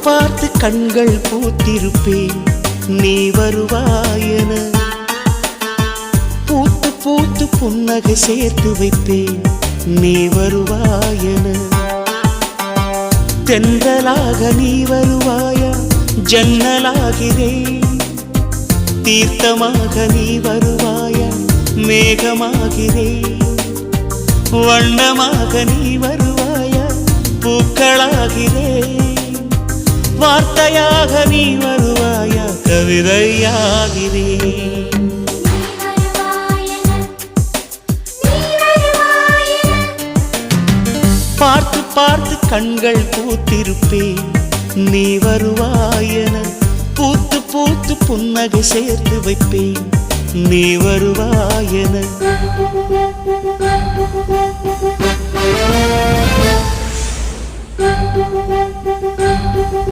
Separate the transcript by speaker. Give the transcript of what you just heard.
Speaker 1: பார்த்து கண்கள் பூத்திருப்பேன் நீ வருவாயென. பூத்து பூத்து புன்னகை சேர்த்து வைப்பேன் நீ வருவாயென. தென்றலாக நீ வருவாயா ஜன்னலாகிறேன். தீர்த்தமாக நீ வருவாயா மேகமாகிறேன். வண்ணமாக நீ வருவாயா பூக்களாகிறேன். வார்த்தையாக நீ வருவாயா கவிதையாகிறேன். பார்த்து பார்த்து கண்கள் பூத்திருப்பேன் நீ வருவாயென. பூத்து பூத்து புன்னகை சேர்த்து வைப்பேன் நீ வருவாயென.